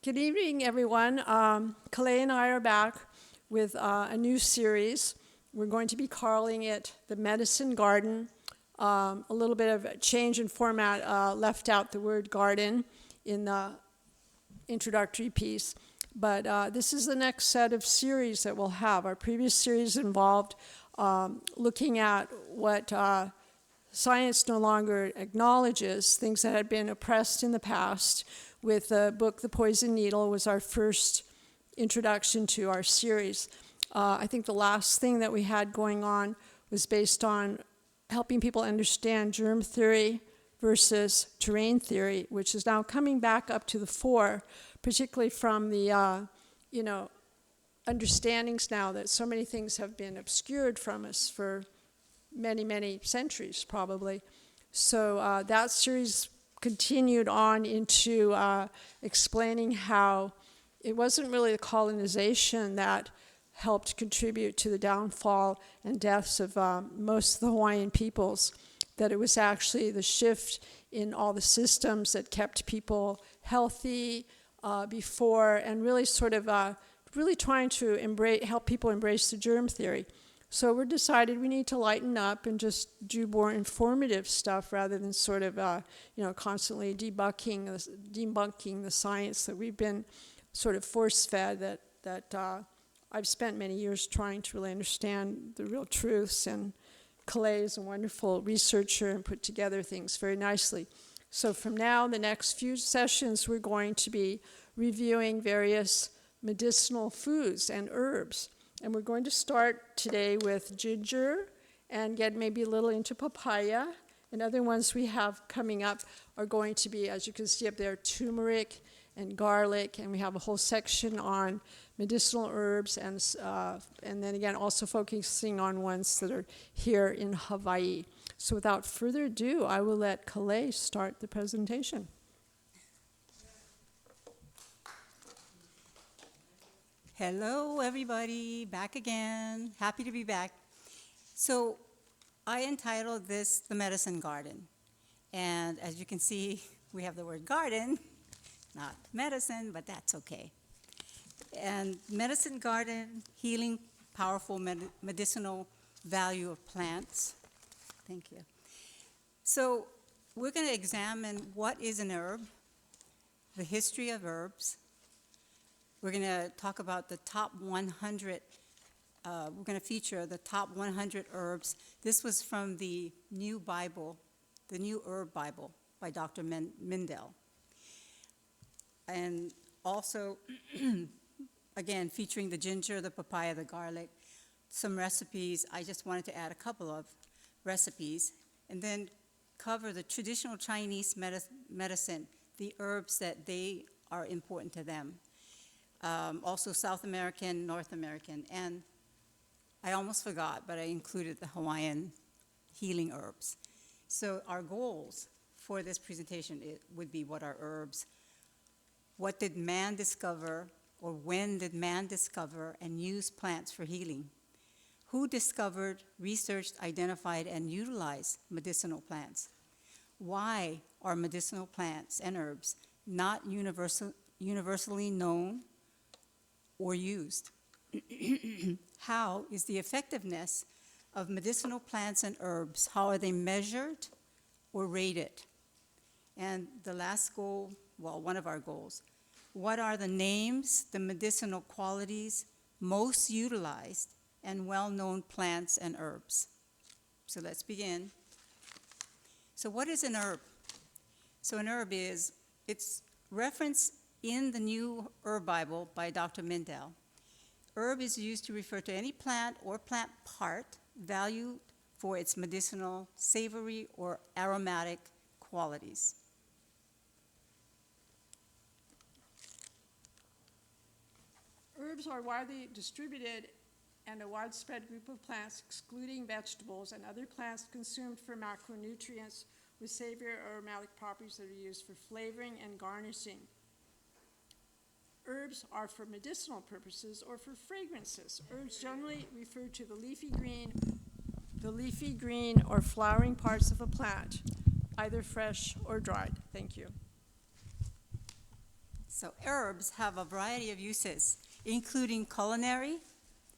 Good evening, everyone. Kalei and I are back with a new series. We're going to be calling it The Medicine Garden. A little bit of a change in format, left out the word garden in the introductory piece. But this is the next set of series that we'll have. Our previous series involved looking at what science no longer acknowledges, things that had been oppressed in the past. With the book The Poison Needle was our first introduction to our series. I think the last thing that we had going on was based on helping people understand germ theory versus terrain theory, which is now coming back up to the fore, particularly from the understandings now that so many things have been obscured from us for many, many centuries, probably. So that series continued on into explaining how it wasn't really the colonization that helped contribute to the downfall and deaths of most of the Hawaiian peoples, that it was actually the shift in all the systems that kept people healthy before, and really sort of really trying to help people embrace the germ theory. So we decided we need to lighten up and just do more informative stuff rather than sort of, constantly debunking the science that we've been sort of force-fed, that I've spent many years trying to really understand the real truths, and Kalei is a wonderful researcher and put together things very nicely. So from now, the next few sessions, we're going to be reviewing various medicinal foods and herbs. And we're going to start today with ginger and get maybe a little into papaya. And other ones we have coming up are going to be, as you can see up there, turmeric and garlic. And we have a whole section on medicinal herbs, and then again also focusing on ones that are here in Hawaii. So without further ado, I will let Kalei start the presentation. Hello, everybody. Back again. Happy to be back. So I entitled this The Medicine Garden. And as you can see, we have the word garden, not medicine, but that's okay. And Medicine Garden, healing, powerful medicinal value of plants. Thank you. So we're going to examine what is an herb, the history of herbs. We're going to talk about the top 100, we're going to feature the top 100 herbs. This was from the new Bible, the new Herb Bible by Dr. Mendel. And also, again, featuring the ginger, the papaya, the garlic, some recipes. I just wanted to add a couple of recipes, and then cover the traditional Chinese medicine, the herbs that they are important to them. Also South American, North American, and I almost forgot, but I included the Hawaiian healing herbs. So our goals for this presentation would be, what are herbs? What did man discover, or when did man discover and use plants for healing? Who discovered, researched, identified, and utilized medicinal plants? Why are medicinal plants and herbs not universally known or used? How is the effectiveness of medicinal plants and herbs? How are they measured or rated? And the last goal, well, one of our goals, what are the names, the medicinal qualities most utilized and well-known plants and herbs? So let's begin. So what is an herb? So an herb is, it's referenced in the new Herb Bible by Dr. Mendel. Herb is used to refer to any plant or plant part valued for its medicinal, savory, or aromatic qualities. Herbs are widely distributed and a widespread group of plants, excluding vegetables and other plants consumed for macronutrients with savory or aromatic properties that are used for flavoring and garnishing. Herbs are for medicinal purposes or for fragrances. Herbs generally refer to the leafy green or flowering parts of a plant, either fresh or dried. Thank you. So herbs have a variety of uses, including culinary,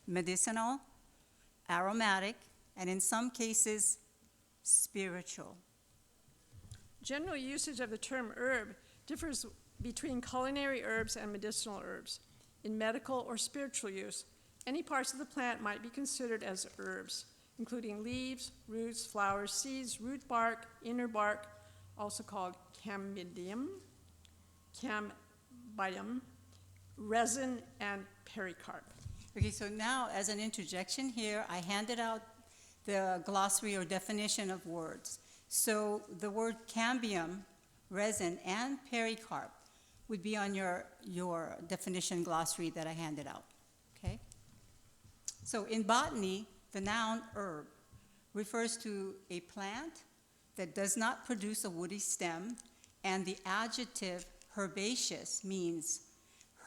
medicinal, aromatic, and in some cases, spiritual. General usage of the term herb differs between culinary herbs and medicinal herbs. In medical or spiritual use, any parts of the plant might be considered as herbs, including leaves, roots, flowers, seeds, root bark, inner bark, also called cambidium, resin, and pericarp. Okay, so now as an interjection here, I handed out the glossary or definition of words. So the word cambium, resin, and pericarp would be on your definition glossary that I handed out, okay? So in botany, the noun herb refers to a plant that does not produce a woody stem, and the adjective herbaceous means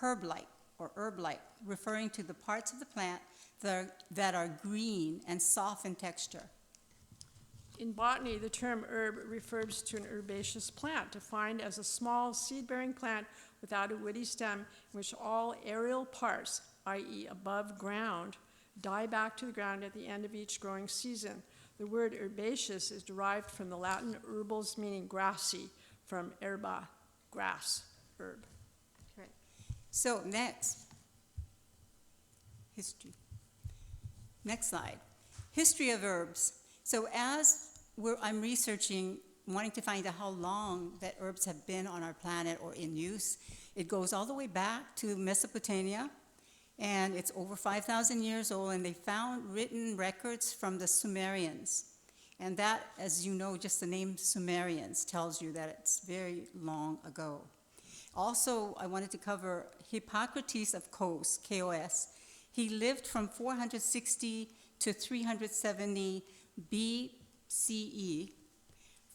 herb-like or herb-like, referring to the parts of the plant that are green and soft in texture. In botany, the term herb refers to an herbaceous plant, defined as a small seed-bearing plant without a woody stem, in which all aerial parts, i.e. above ground, die back to the ground at the end of each growing season. The word herbaceous is derived from the Latin herbals, meaning grassy, from herba, grass, herb. Right. So next, history. Next slide. History of herbs. So as I'm researching, wanting to find out how long that herbs have been on our planet or in use, it goes all the way back to Mesopotamia, and it's over 5,000 years old, and they found written records from the Sumerians. And that, as you know, just the name Sumerians tells you that it's very long ago. Also, I wanted to cover Hippocrates of Kos, K-O-S. He lived from 460 to 370 BCE,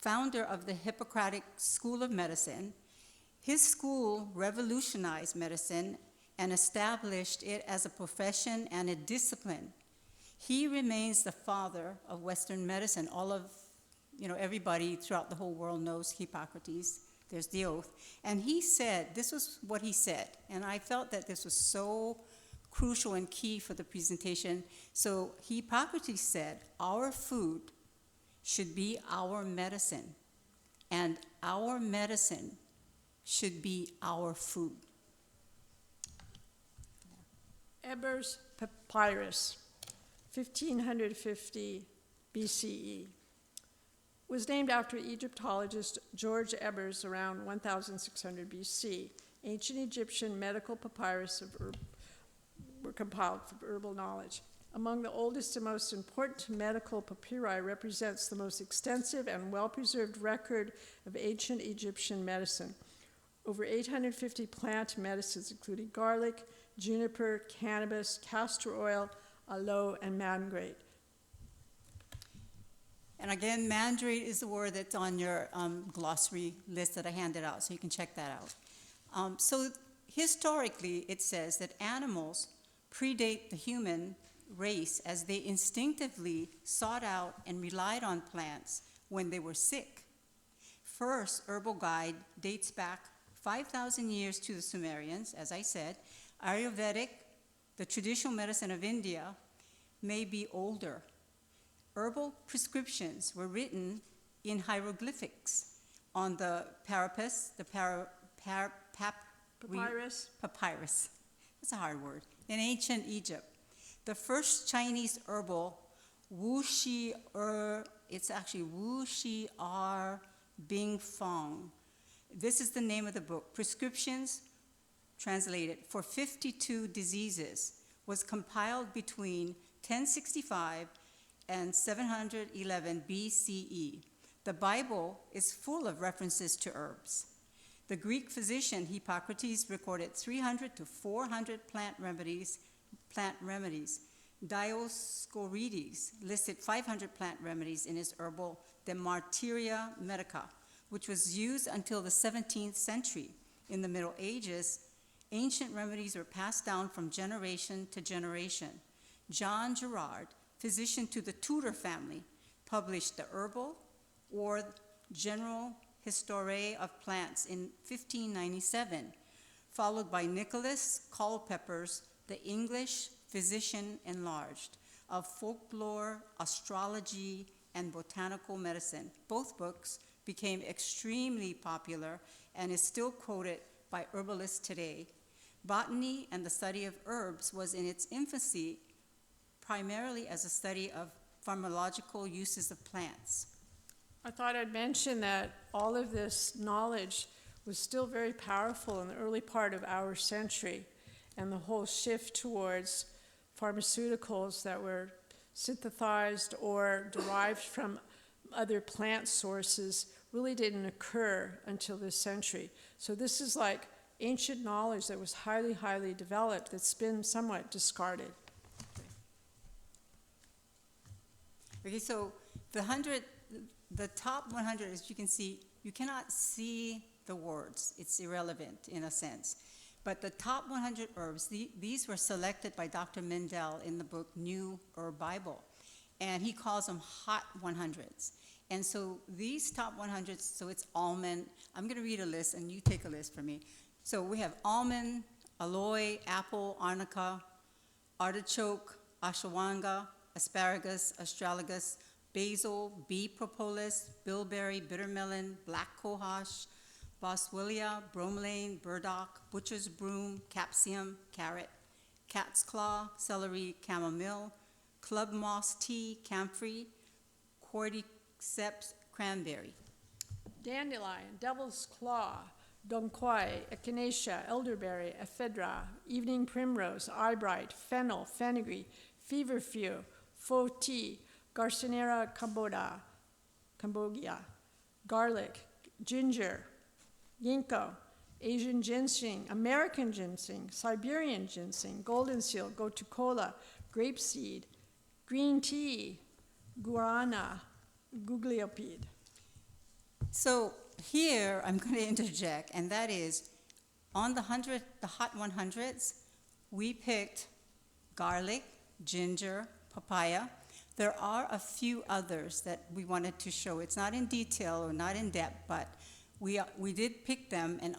founder of the Hippocratic School of Medicine. His school revolutionized medicine and established it as a profession and a discipline. He remains the father of Western medicine. All of, everybody throughout the whole world knows Hippocrates. There's the oath. And he said, this was what he said, and I felt that this was so crucial and key for the presentation. So Hippocrates said, our food should be our medicine, and our medicine should be our food. Eber's papyrus, 1550 BCE, was named after Egyptologist George Ebers around 1600 BC. Ancient Egyptian medical papyrus were compiled from herbal knowledge. Among the oldest and most important medical papyri represents the most extensive and well-preserved record of ancient Egyptian medicine. Over 850 plant medicines, including garlic, juniper, cannabis, castor oil, aloe, and mandrake. And again, mandrake is the word that's on your glossary list that I handed out, so you can check that out. So historically, it says that animals predate the human race as they instinctively sought out and relied on plants when they were sick. First herbal guide dates back 5,000 years to the Sumerians, as I said. Ayurvedic, the traditional medicine of India, may be older. Herbal prescriptions were written in hieroglyphics on the papyrus. Papyrus. That's a hard word. In ancient Egypt. The first Chinese herbal, it's actually Wu Shi Er Bing Fong. This is the name of the book. Prescriptions, translated, for 52 diseases, was compiled between 1065 and 711 BCE. The Bible is full of references to herbs. The Greek physician Hippocrates recorded 300 to 400 plant remedies. Dioscorides listed 500 plant remedies in his herbal De Martyria Medica, which was used until the 17th century. In the Middle Ages, ancient remedies were passed down from generation to generation. John Gerard, physician to the Tudor family, published the Herbal or General History of Plants in 1597. followed by Nicholas Culpeper's The English Physician Enlarged, of Folklore, Astrology, and Botanical Medicine. Both books became extremely popular and is still quoted by herbalists today. Botany and the study of herbs was in its infancy primarily as a study of pharmacological uses of plants. I thought I'd mention that all of this knowledge was still very powerful in the early part of our century, and the whole shift towards pharmaceuticals that were synthesized or derived from other plant sources really didn't occur until this century. So this is like ancient knowledge that was highly, highly developed that's been somewhat discarded. Okay, so the top 100, as you can see, you cannot see the words. It's irrelevant in a sense. But the top 100 herbs, these were selected by Dr. Mendel in the book New Herb Bible. And he calls them hot 100s. And so these top 100s, so it's almond. I'm going to read a list, and you take a list for me. So we have almond, aloe, apple, arnica, artichoke, ashwagandha, asparagus, astragalus, basil, bee propolis, bilberry, bittermelon, black cohosh, boswellia, bromelain, burdock, butcher's broom, capsicum, carrot, cat's claw, celery, chamomile, club moss tea, camphor, cordyceps, cranberry. Dandelion, devil's claw, donquois, echinacea, elderberry, ephedra, evening primrose, eyebright, fennel, fenugreek, feverfew, faux tea, garcinia cambogia, garlic, ginger, ginkgo, Asian ginseng, American ginseng, Siberian ginseng, golden seal, gotu-kola, grapeseed, green tea, guarana, guglielpid. So here I'm going to interject, and that is on the hot 100s, we picked garlic, ginger, papaya. There are a few others that we wanted to show. It's not in detail or not in depth, but we did pick them, and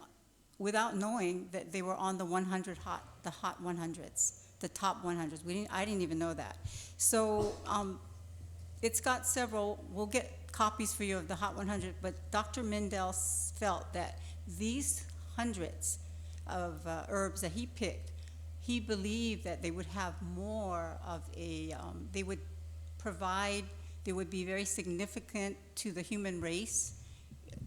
without knowing that they were on the hot 100s, the top 100s. I didn't even know that. So it's got several. We'll get copies for you of the hot 100, but Dr. Mendel felt that these hundreds of herbs that he picked, he believed that they would have more of they would be very significant to the human race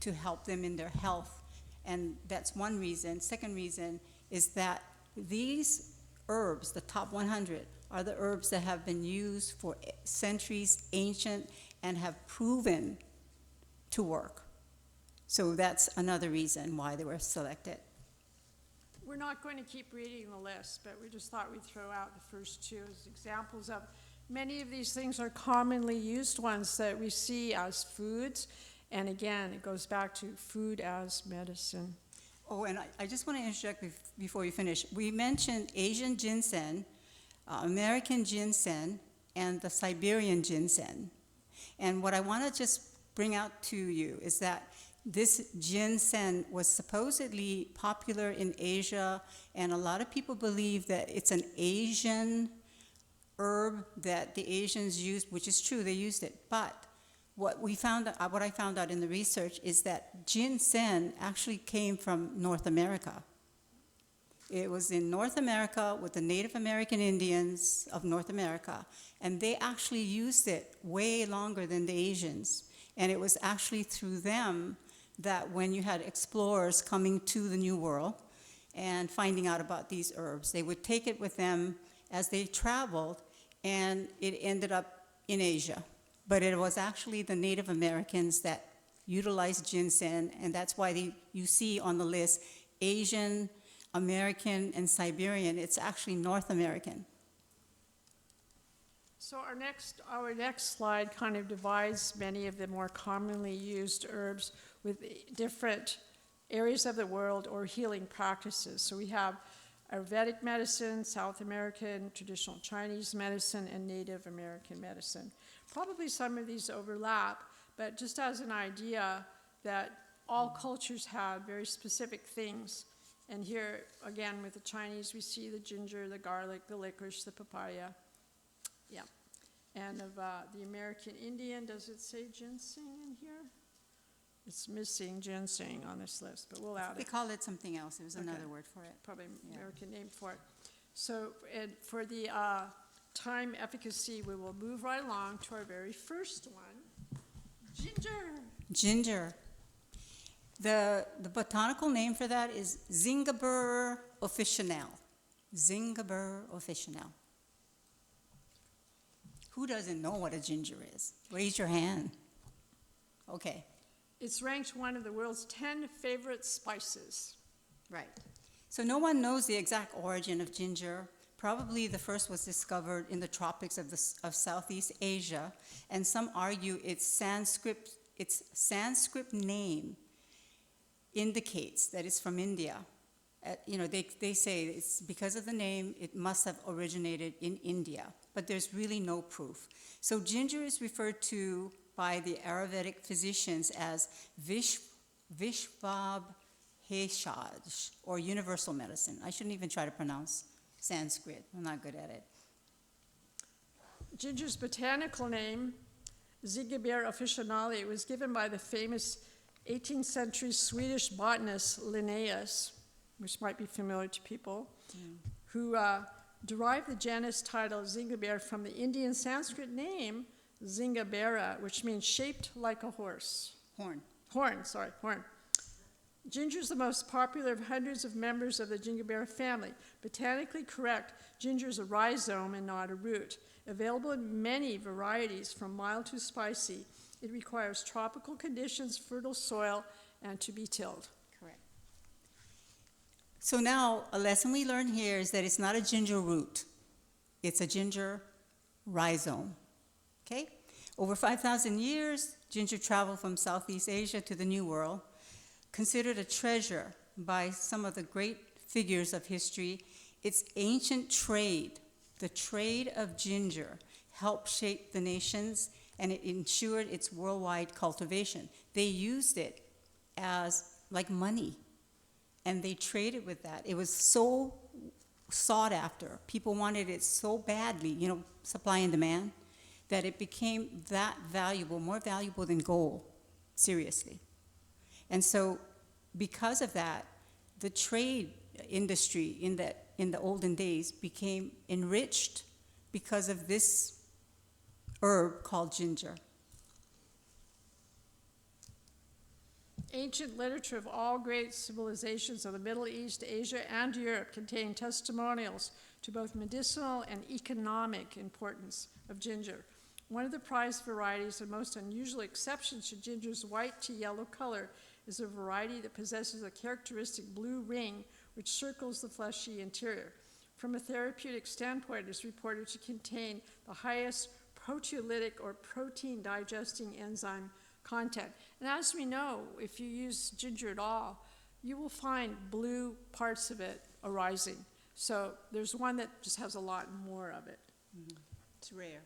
to help them in their health. And that's one reason. Second reason is that these herbs, the top 100, are the herbs that have been used for centuries, ancient, and have proven to work. So that's another reason why they were selected. We're not going to keep reading the list, but we just thought we'd throw out the first two as examples of many of these things are commonly used ones that we see as foods. And again, it goes back to food as medicine. Oh, and I just want to interject before you finish. We mentioned Asian ginseng, American ginseng, and the Siberian ginseng. And what I want to just bring out to you is that this ginseng was supposedly popular in Asia, and a lot of people believe that it's an Asian herb that the Asians used, which is true, they used it. But what I found out in the research is that ginseng actually came from North America. It was in North America with the Native American Indians of North America, and they actually used it way longer than the Asians. And it was actually through them that when you had explorers coming to the New World and finding out about these herbs, they would take it with them as they traveled, and it ended up in Asia. But it was actually the Native Americans that utilized ginseng, and that's why you see on the list Asian, American, and Siberian. It's actually North American. So our next slide kind of divides many of the more commonly used herbs with different areas of the world or healing practices. So we have Ayurvedic medicine, South American, traditional Chinese medicine, and Native American medicine. Probably some of these overlap, but just as an idea that all cultures had very specific things And here, again, with the Chinese, we see the ginger, the garlic, the licorice, the papaya. Yeah. And of the American Indian, does it say ginseng in here? It's missing ginseng on this list, but we'll add They it. call it something else. There's Okay. another word for it. Probably Yeah. American name for it. So, and for the time efficacy, we will move right along to our very first one, ginger. Ginger. The botanical name for that is Zingiber officinale. Zingiber officinale. Who doesn't know what a ginger is? Raise your hand. Okay, It's ranked one of the world's 10 favorite spices. right. So no one knows the exact origin of ginger. Probably the first was discovered in the tropics of Southeast Asia, and some argue its Sanskrit name indicates that it's from India. They say it's because of the name, it must have originated in India, but there's really no proof. So ginger is referred to by the Ayurvedic physicians as Vishvabheshaj, or universal medicine. I shouldn't even try to pronounce Sanskrit. I'm not good at it. Ginger's botanical name, Zingiber officinale, was given by the famous 18th century Swedish botanist Linnaeus, which might be familiar to people, who derived the genus title Zingiber from the Indian Sanskrit name Zingabera, which means shaped like a horse. Horn. Horn. Ginger is the most popular of hundreds of members of the Gingerbera family. Botanically correct, ginger is a rhizome and not a root. Available in many varieties, from mild to spicy, it requires tropical conditions, fertile soil, and to be tilled. Correct. So now, a lesson we learn here is that it's not a ginger root. It's a ginger rhizome. Okay? Over 5,000 years, ginger traveled from Southeast Asia to the New World. Considered a treasure by some of the great figures of history, its ancient trade, the trade of ginger, helped shape the nations, and it ensured its worldwide cultivation. They used it as like money, and they traded with that. It was so sought after. People wanted it so badly, supply and demand, that it became that valuable, more valuable than gold, seriously. And so, because of that, the trade industry in the olden days became enriched because of this herb called ginger. Ancient literature of all great civilizations of the Middle East, Asia, and Europe contain testimonials to both medicinal and economic importance of ginger. One of the prized varieties and most unusual exceptions to ginger's white to yellow color is a variety that possesses a characteristic blue ring which circles the fleshy interior. From a therapeutic standpoint, it is reported to contain the highest proteolytic or protein digesting enzyme content. And as we know, if you use ginger at all, you will find blue parts of it arising. So there's one that just has a lot more of it. It's rare.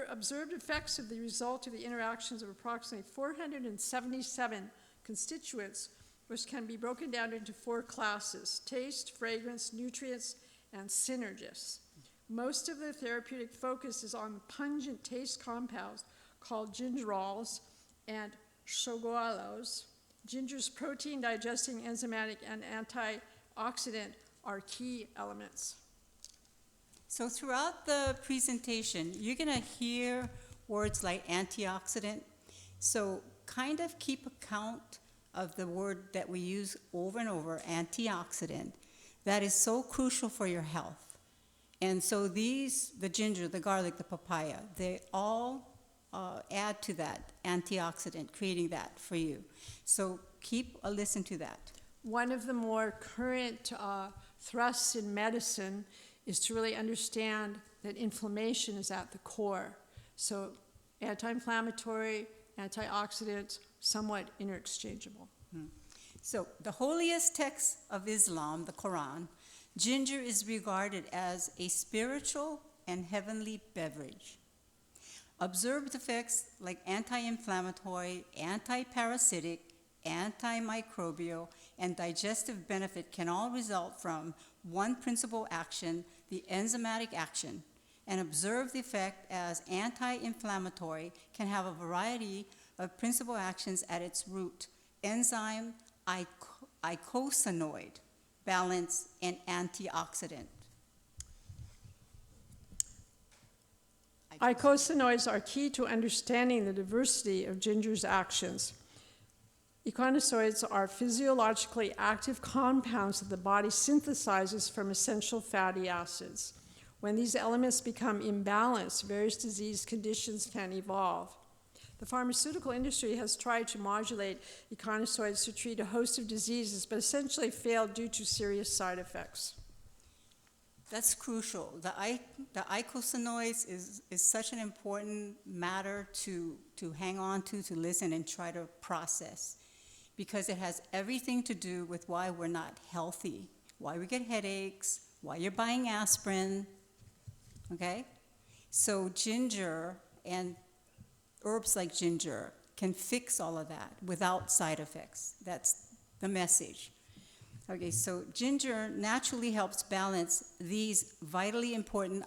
Observed effects of the result of the interactions of approximately 477 constituents, which can be broken down into 4 classes: taste, fragrance, nutrients, and synergists. Most of the therapeutic focus is on pungent taste compounds called gingerols and shogolos. Ginger's protein digesting, enzymatic, and antioxidant are key elements. So throughout the presentation, you're going to hear words like antioxidant. So kind of keep account of the word that we use over and over, antioxidant. That is so crucial for your health. And so these, the ginger, the garlic, the papaya, they all add to that antioxidant, creating that for you. So keep a listen to that. One of the more current thrusts in medicine is to really understand that inflammation is at the core. So anti-inflammatory, antioxidants, somewhat interchangeable. So the holiest text of Islam, the Quran, ginger is regarded as a spiritual and heavenly beverage. Observed effects like anti-inflammatory, anti-parasitic, antimicrobial, and digestive benefit can all result from one principal action, the enzymatic action. And observed effect as anti-inflammatory can have a variety of principal actions at its root: enzyme, icosanoid, balance, and antioxidant. Icosanoids are key to understanding the diversity of ginger's actions. Icosanoids are physiologically active compounds that the body synthesizes from essential fatty acids. When these elements become imbalanced, various disease conditions can evolve. The pharmaceutical industry has tried to modulate icosanoids to treat a host of diseases, but essentially failed due to serious side effects. That's crucial. The icosanoids is such an important matter to hang on to listen and try to process, because it has everything to do with why we're not healthy, why we get headaches, why you're buying aspirin, okay? So ginger and herbs like ginger can fix all of that without side effects. That's the message. Okay, so ginger naturally helps balance these vitally important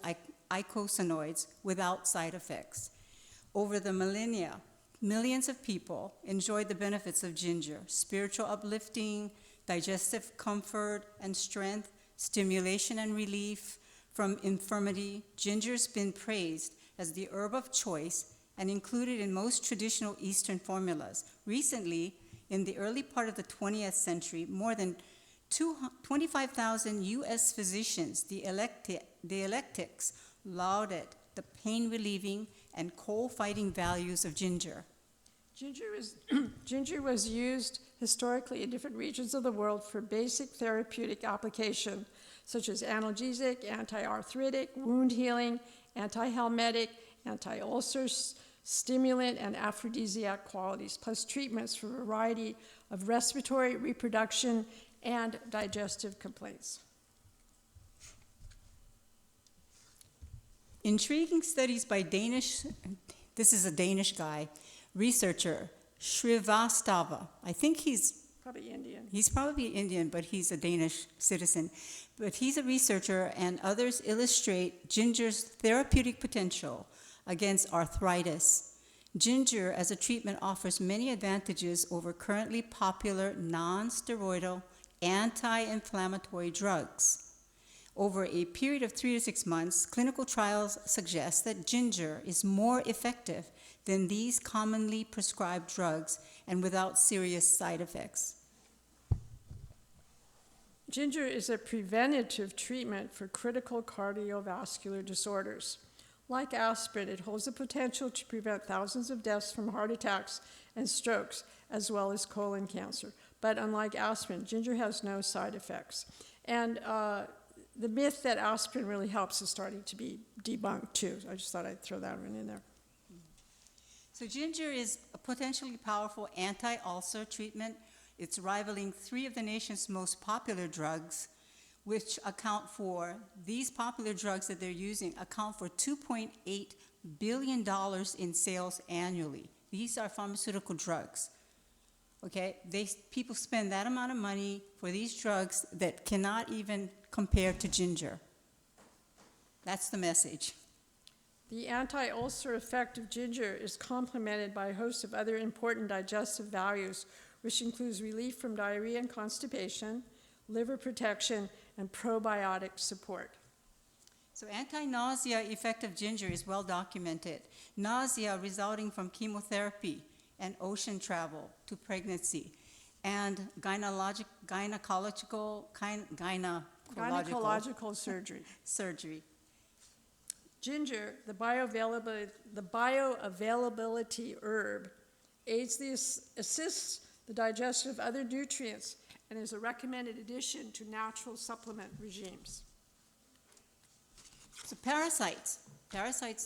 icosanoids without side effects. Over the millennia, millions of people enjoyed the benefits of ginger: spiritual uplifting, digestive comfort and strength, stimulation and relief from infirmity. Ginger's been praised as the herb of choice and included in most traditional Eastern formulas. Recently, in the early part of the 20th century, more than 25,000 U.S. physicians, the electics, lauded the pain-relieving and cold-fighting values of ginger. Ginger was used historically in different regions of the world for basic therapeutic application, such as analgesic, anti-arthritic, wound healing, anti-helmetic, anti-ulcer, stimulant, and aphrodisiac qualities, plus treatments for a variety of respiratory, reproduction, and digestive complaints. Intriguing studies by this is a Danish guy, researcher, Shrivastava. I think he's Probably Indian. He's probably Indian, but he's a Danish citizen. But he's a researcher, and others illustrate ginger's therapeutic potential against arthritis. Ginger as a treatment offers many advantages over currently popular non-steroidal anti-inflammatory drugs. Over a period of 3 to 6 months, clinical trials suggest that ginger is more effective than these commonly prescribed drugs and without serious side effects. Ginger is a preventative treatment for critical cardiovascular disorders. Like aspirin, it holds the potential to prevent thousands of deaths from heart attacks and strokes, as well as colon cancer. But unlike aspirin, ginger has no side effects. And the myth that aspirin really helps is starting to be debunked too. I just thought I'd throw that one in there. So ginger is a potentially powerful anti-ulcer treatment. It's rivaling 3 of the nation's most popular drugs, which account for, these popular drugs that they're using account for $2.8 billion in sales annually. These are pharmaceutical drugs. Okay, people spend that amount of money for these drugs that cannot even compare to ginger. That's the message. The anti-ulcer effect of ginger is complemented by a host of other important digestive values, which includes relief from diarrhea and constipation, liver protection, and probiotic support. So anti-nausea effect of ginger is well documented. Nausea resulting from chemotherapy and ocean travel to pregnancy, and gynecological surgery. Ginger, the bioavailability herb, assists the digestion of other nutrients and is a recommended addition to natural supplement regimes. So parasites,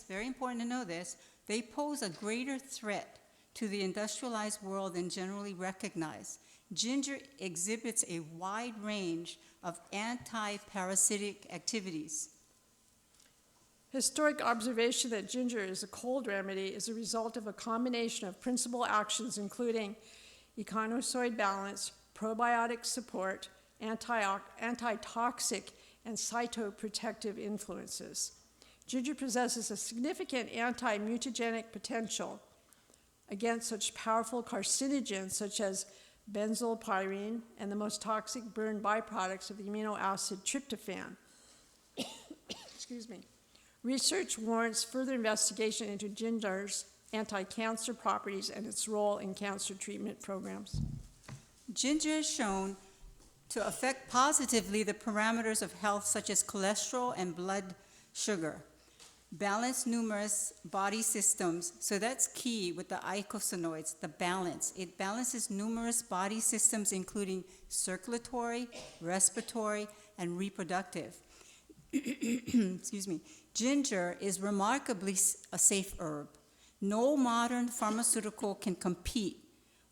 very important to know this, they pose a greater threat to the industrialized world than generally recognized. Ginger exhibits a wide range of anti-parasitic activities. Historic observation that ginger is a cold remedy is a result of a combination of principal actions including echinocide balance, probiotic support, antitoxic, and cytoprotective influences. Ginger possesses a significant anti-mutagenic potential against such powerful carcinogens such as benzylpyrene and the most toxic burn byproducts of the amino acid tryptophan. Excuse me. Research warrants further investigation into ginger's anti-cancer properties and its role in cancer treatment programs. Ginger is shown to affect positively the parameters of health such as cholesterol and blood sugar, balance numerous body systems. So that's key with the eicosanoids, the balance. It balances numerous body systems including circulatory, respiratory, and reproductive. Excuse me. Ginger is remarkably a safe herb. No modern pharmaceutical can compete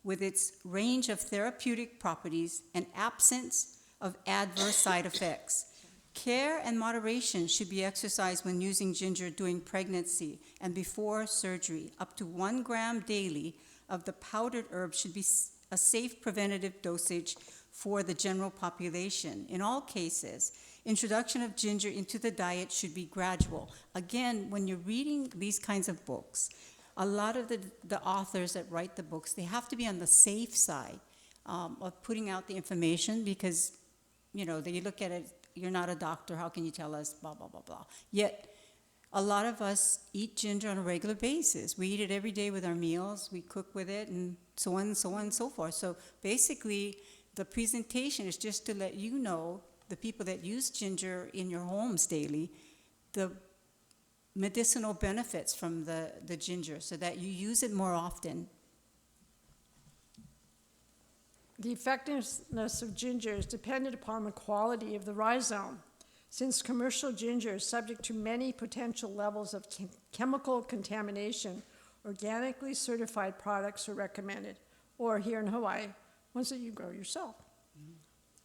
with its range of therapeutic properties and absence of adverse side effects. Care and moderation should be exercised when using ginger during pregnancy and before surgery. Up to 1 gram daily of the powdered herb should be a safe preventative dosage for the general population. In all cases, introduction of ginger into the diet should be gradual. Again, when you're reading these kinds of books, a lot of the authors that write the books, they have to be on the safe side of putting out the information because, you know, they look at it, you're not a doctor, how can you tell us, blah, blah, blah, blah. Yet, a lot of us eat ginger on a regular basis. We eat it every day with our meals, we cook with it, and so on and so on and so forth. So basically, the presentation is just to let you know, the people that use ginger in your homes daily, the medicinal benefits from the ginger so that you use it more often. The effectiveness of ginger is dependent upon the quality of the rhizome. Since commercial ginger is subject to many potential levels of chemical contamination, organically certified products are recommended, or here in Hawaii, ones that you grow yourself.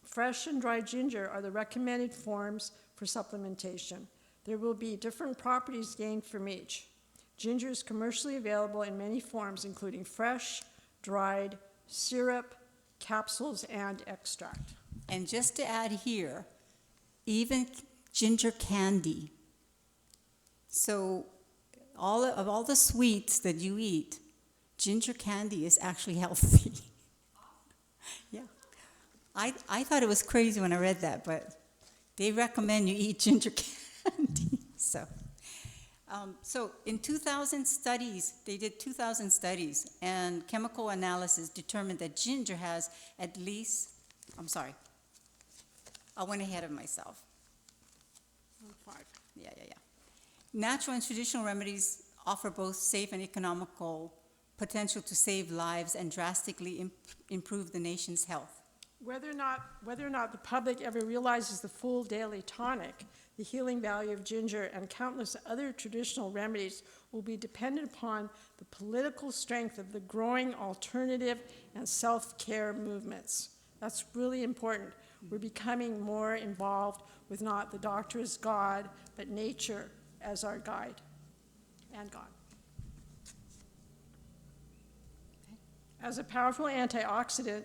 Fresh and dried ginger are the recommended forms for supplementation. There will be different properties gained from each. Ginger is commercially available in many forms, including fresh, dried, syrup, capsules, and extract. And just to add here, even ginger candy. So of all the sweets that you eat, ginger candy is actually healthy. Yeah. I thought it was crazy when I read that, but they recommend you eat ginger candy. So in 2000 studies, they did 2,000 studies, and chemical analysis determined that ginger has at least, I went ahead of myself. 5. Yeah. Natural and traditional remedies offer both safe and economical potential to save lives and drastically improve the nation's health. Whether or not the public ever realizes the full daily tonic, the healing value of ginger, and countless other traditional remedies will be dependent upon the political strength of the growing alternative and self-care movements. That's really important. We're becoming more involved with not the doctor as God, but nature as our guide and God. As a powerful antioxidant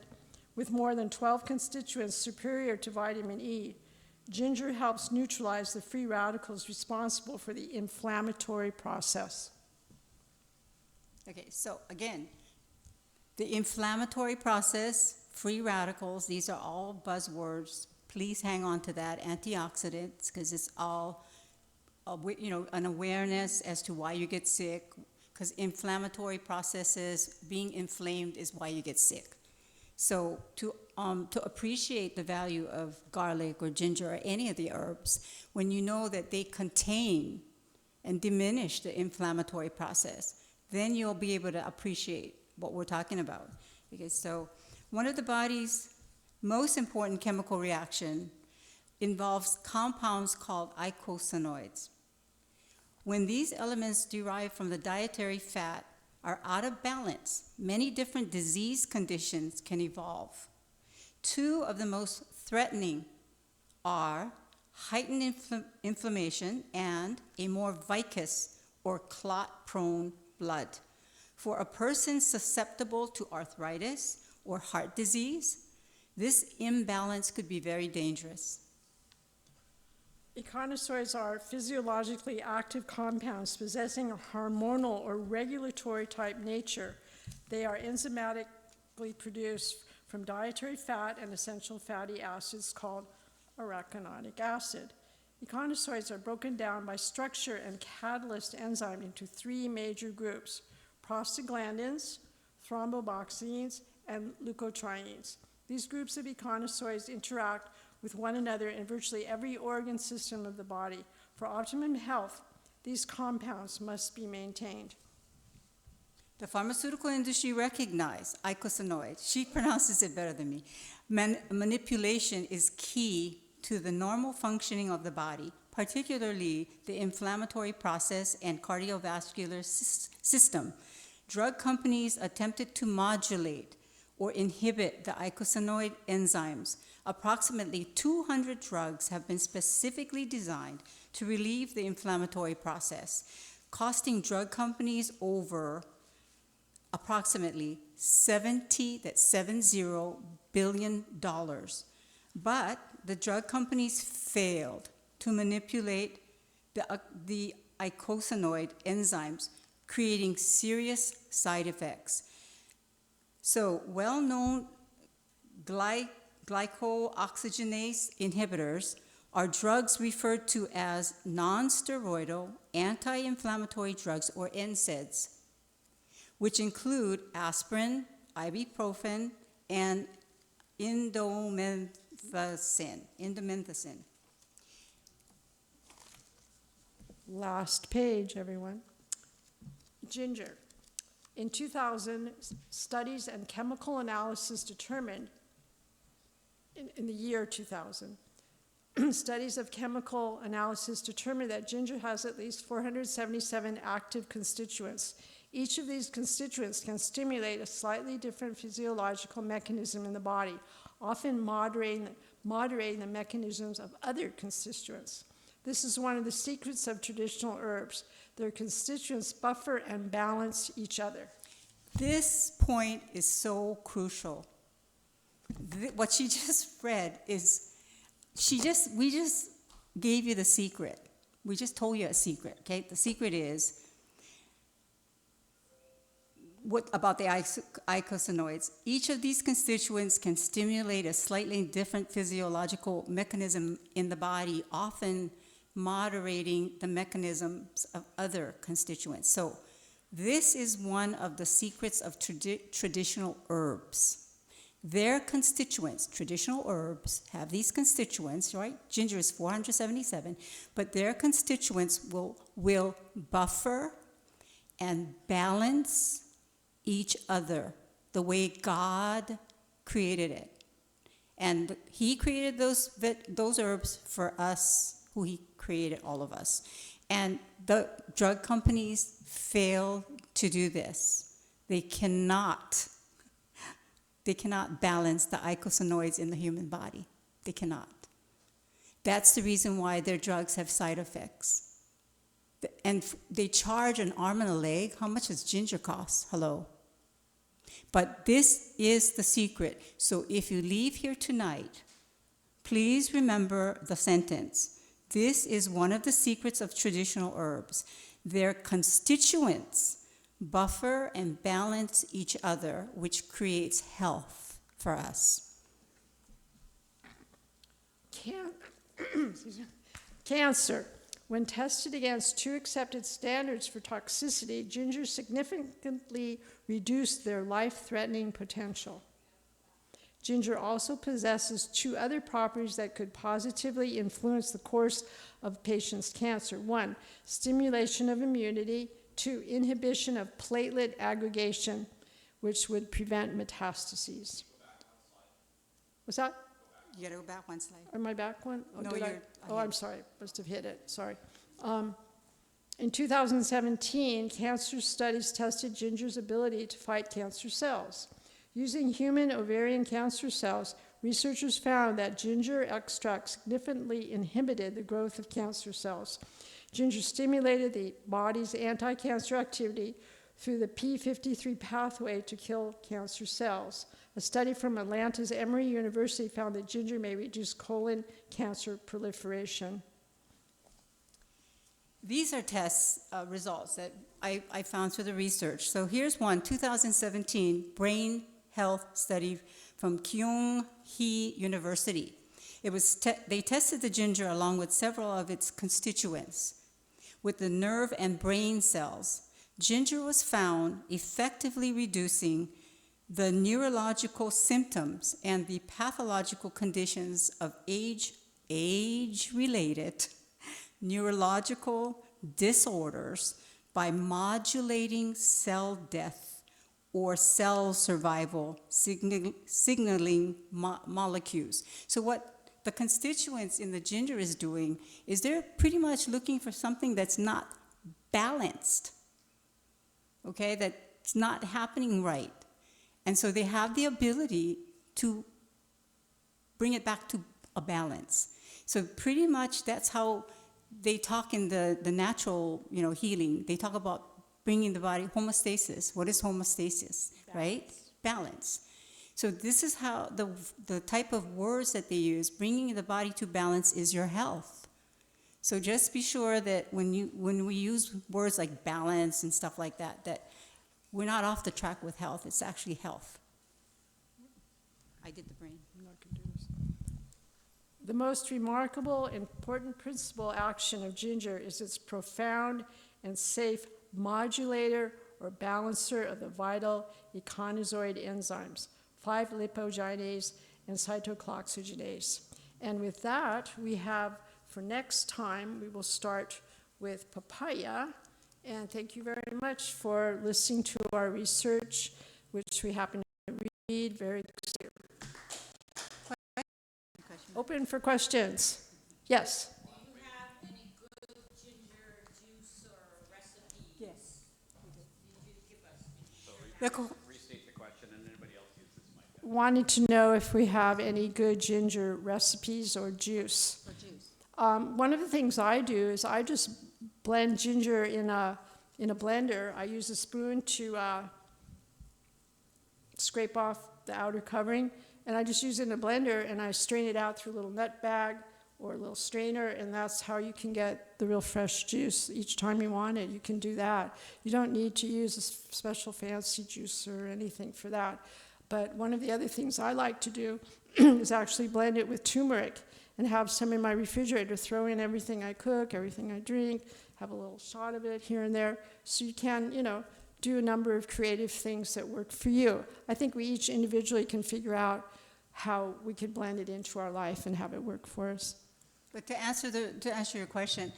with more than 12 constituents superior to vitamin E, ginger helps neutralize the free radicals responsible for the inflammatory process. Okay, so again, the inflammatory process, free radicals, these are all buzzwords. Please hang on to that. Antioxidants, because it's all, an awareness as to why you get sick, because inflammatory processes, being inflamed is why you get sick. So to appreciate the value of garlic or ginger or any of the herbs, when you know that they contain and diminish the inflammatory process, then you'll be able to appreciate what we're talking about. Okay, so one of the body's most important chemical reaction involves compounds called eicosanoids. When these elements derived from the dietary fat are out of balance, many different disease conditions can evolve. Two of the most threatening are heightened inflammation and a more viscous or clot-prone blood. For a person susceptible to arthritis or heart disease, This imbalance could be very dangerous. Echinosoids are physiologically active compounds possessing a hormonal or regulatory type nature. They are enzymatically produced from dietary fat and essential fatty acids called arachidonic acid. Echinosoids are broken down by structure and catalyst enzyme into three major groups: prostaglandins, thromboxanes, and leukotrienes. These groups of echinosoids interact with one another in virtually every organ system of the body. For optimum health, these compounds must be maintained. The pharmaceutical industry recognized icosanoid. She pronounces it better than me. Manipulation is key to the normal functioning of the body, particularly the inflammatory process and cardiovascular system. Drug companies attempted to modulate or inhibit the icosanoid enzymes. Approximately 200 drugs have been specifically designed to relieve the inflammatory process, costing drug companies over approximately $70 billion. But the drug companies failed to manipulate the icosanoid enzymes, creating serious side effects. So well-known glycooxygenase inhibitors are drugs referred to as non-steroidal anti-inflammatory drugs, or NSAIDs, which include aspirin, ibuprofen, and indomethacin. Last page, everyone. Ginger. In 2000, studies and chemical analysis determined, in the year 2000, studies of chemical analysis determined that ginger has at least 477 active constituents. Each of these constituents can stimulate a slightly different physiological mechanism in the body, often moderating the mechanisms of other constituents. This is one of the secrets of traditional herbs. Their constituents buffer and balance each other. This point is so crucial. What she just read is, we just gave you the secret. We just told you a secret, okay? The secret is, what about the icosanoids? Each of these constituents can stimulate a slightly different physiological mechanism in the body, often moderating the mechanisms of other constituents. So this is one of the secrets of traditional herbs. Their constituents, traditional herbs, have these constituents, right? Ginger is 477, but their constituents will buffer and balance each other the way God created it. And He created those herbs for us, who He created all of us. And the drug companies fail to do this. They cannot balance the icosanoids in the human body. They cannot. That's the reason why their drugs have side effects. And they charge an arm and a leg. How much does ginger cost? Hello. But this is the secret. So if you leave here tonight, please remember the sentence. This is one of the secrets of traditional herbs. Their constituents buffer and balance each other, which creates health for us. Cancer. When tested against two accepted standards for toxicity, ginger significantly reduced their life-threatening potential. Ginger also possesses two other properties that could positively influence the course of a patient's cancer. 1, stimulation of immunity. 2, inhibition of platelet aggregation, which would prevent metastases. What's that? You gotta go back one slide. Am I back one? Oh, No, did you're I? ahead. Oh, I'm sorry. Must have hit it. Sorry. In 2017, cancer studies tested ginger's ability to fight cancer cells. Using human ovarian cancer cells, researchers found that ginger extract significantly inhibited the growth of cancer cells. Ginger stimulated the body's anti-cancer activity through the p53 pathway to kill cancer cells. A study from Atlanta's Emory University found that ginger may reduce colon cancer proliferation. These are test results that I found through the research. So here's one, 2017 brain health study from Kyung-hee University. They tested the ginger along with several of its constituents with the nerve and brain cells. Ginger was found effectively reducing the neurological symptoms and the pathological conditions of age-related neurological disorders by modulating cell death or cell survival signaling molecules. So what the constituents in the ginger is doing is they're pretty much looking for something that's not balanced, okay, that's not happening right. And so they have the ability to bring it back to a balance. So pretty much that's how they talk in the natural, healing. They talk about bringing the body, homeostasis. What is homeostasis, right? Balance. So this is how the type of words that they use, bringing the body to balance is your health. So just be sure that when we use words like balance and stuff like that, that we're not off the track with health. It's actually health. I did the brain. The most remarkable, important principal action of ginger is its profound and safe modulator or balancer of the vital econyzoid enzymes, 5-lipogenase and cytocloxygenase. And with that, we have, for next time, we will start with papaya. And thank you very much for listening to our research, which we happen to read very soon. Open for questions. Yes? Do you have any good ginger juice or recipe? Yes. You give us. Restate the question, and anybody else use this mic. Wanted to know if we have any good ginger recipes or juice. Or juice. One of the things I do is I just blend ginger in a blender. I use a spoon to scrape off the outer covering, and I just use it in a blender, and I strain it out through a little nut bag or a little strainer, and that's how you can get the real fresh juice. Each time you want it, you can do that. You don't need to use a special fancy juice or anything for that. But one of the other things I like to do is actually blend it with turmeric and have some in my refrigerator, throw in everything I cook, everything I drink, have a little shot of it here and there, so you can, do a number of creative things that work for you. I think we each individually can figure out how we can blend it into our life and have it work for us. But to answer your question,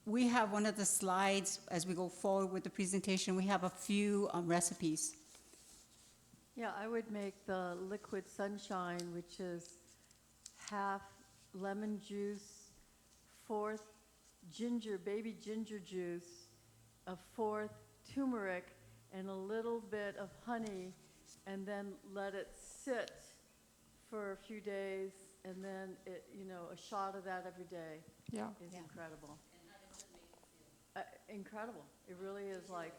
we have one of the slides as we go forward with the presentation. We have a few recipes. Yeah, I would make the liquid sunshine, which is half lemon juice, fourth baby ginger juice, a fourth turmeric, and a little bit of honey, and then let it sit for a few days, and then a shot of that every day Yeah. is incredible. And how does it make you feel? Incredible. It really is like,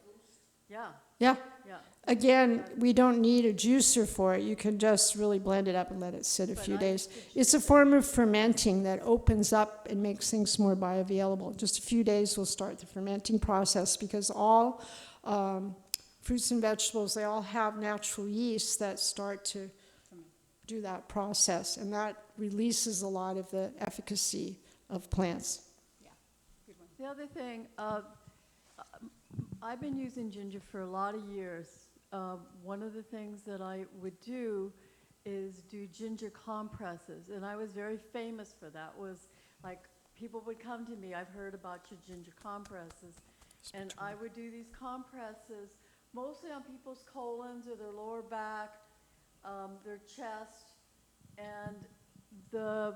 yeah. Yeah. Yeah. Again, we don't need a juicer for it. You can just really blend it up and let it sit a few days. It's a form of fermenting that opens up and makes things more bioavailable. Just a few days will start the fermenting process, because all fruits and vegetables, they all have natural yeast that start to do that process, and that releases a lot of the efficacy of plants. Yeah, good one. The other thing, I've been using ginger for a lot of years. One of the things that I would do is do ginger compresses, and I was very famous for that. Was like, people would come to me, I've heard about your ginger compresses, and I would do these compresses mostly on people's colons or their lower back, their chest, and the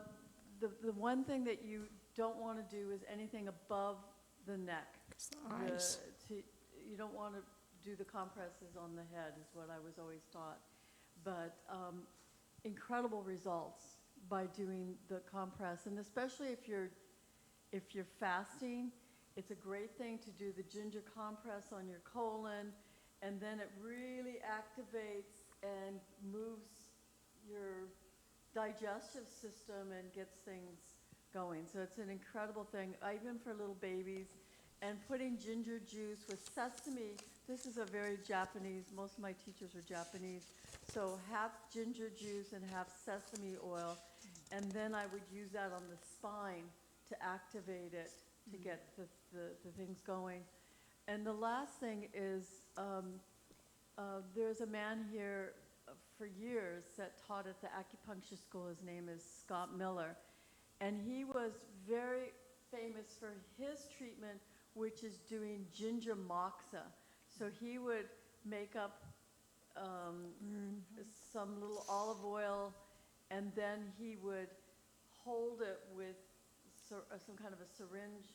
one thing that you don't want to do is anything above the neck. Eyes. You don't want to do the compresses on the head, is what I was always taught. But incredible results by doing the compress, and especially if you're fasting, it's a great thing to do the ginger compress on your colon, and then it really activates and moves your digestive system and gets things going. So it's an incredible thing, even for little babies. And putting ginger juice with sesame, this is a very Japanese, most of my teachers are Japanese, so half ginger juice and half sesame oil, and then I would use that on the spine to activate it, to get the things going. And the last thing is, there's a man here for years that taught at the acupuncture school. His name is Scott Miller. And he was very famous for his treatment, which is doing ginger moxa. So he would make up some little olive oil, and then he would hold it with some kind of a syringe,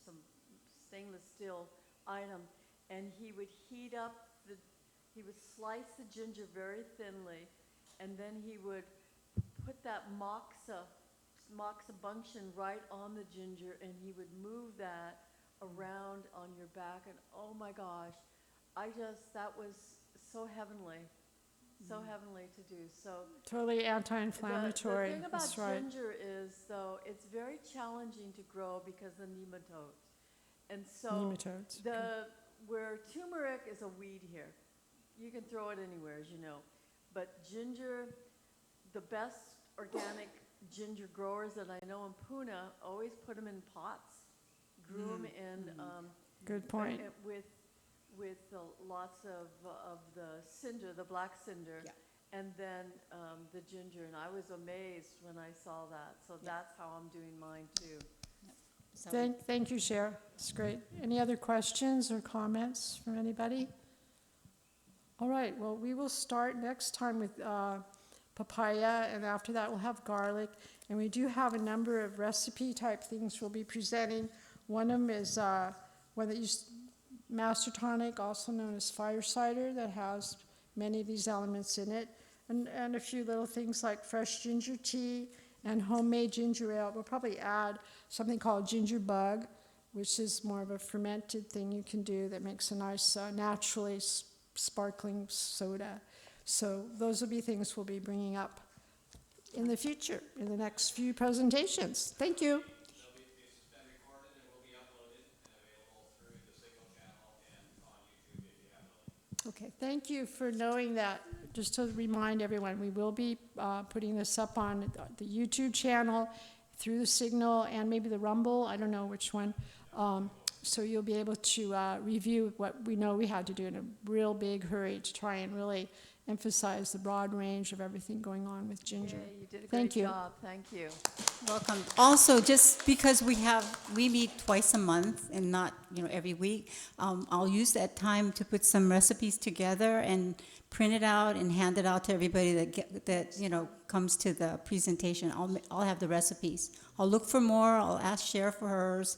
some stainless steel item, and he would heat up he would slice the ginger very thinly, and then he would put that moxa bunction right on the ginger, and he would move that around on your back, and oh my gosh, that was so heavenly to do. So Totally anti-inflammatory. the thing about That's right. ginger is, though, it's very challenging to grow because of nematodes. And so Nematodes. where turmeric is a weed here, you can throw it anywhere, as you know. But ginger, the best organic ginger growers that I know in Pune always put them in pots, grew them in Good point. with lots of the cinder, the black cinder, Yeah. and then the ginger. And I was amazed when I saw that. So that's how I'm doing mine too. So Thank you, Cher. It's great. Any other questions or comments from anybody? All right, well, we will start next time with papaya, and after that we'll have garlic. And we do have a number of recipe type things we'll be presenting. One of them is one that used Master Tonic, also known as fire cider, that has many of these elements in it. And a few little things like fresh ginger tea and homemade ginger ale. We'll probably add something called ginger bug, which is more of a fermented thing you can do that makes a nice naturally sparkling soda. So those will be things we'll be bringing up in the future, in the next few presentations. Thank you. It's been recorded and will be uploaded and available through the Signal channel and on YouTube if you have a link. Okay, thank you for knowing that. Just to remind everyone, we will be putting this up on the YouTube channel, through the Signal, and maybe the Rumble, I don't know which one. So you'll be able to review what we know we had to do in a real big hurry to try and really emphasize the broad range of everything going on with ginger. Yeah, you did a Thank great you. job. Thank you. welcome. Also, just because we meet twice a month and not, every week, I'll use that time to put some recipes together and print it out and hand it out to everybody that comes to the presentation. I'll have the recipes. I'll look for more. I'll ask Cher for hers,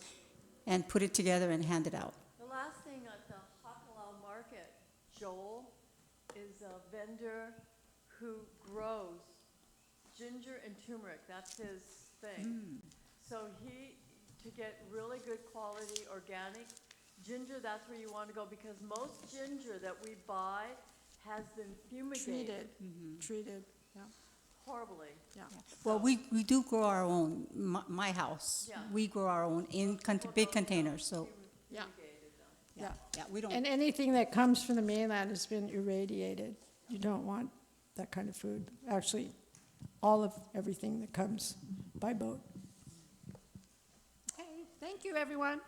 and put it together and hand it out. The last thing at the Hakalal market, Joel is a vendor who grows ginger and turmeric. That's his thing. So to get really good quality organic ginger, that's where you want to go, because most ginger that we buy has been fumigated Treated, yeah. horribly. Yeah. Well, we do grow our own. My house, Yeah. we grow our own in big containers. So Yeah. Fumigated them. yeah, we don't. And anything that comes from the mainland has been irradiated. You don't want that kind of food. Actually, all of everything that comes by boat. Okay, thank you, everyone.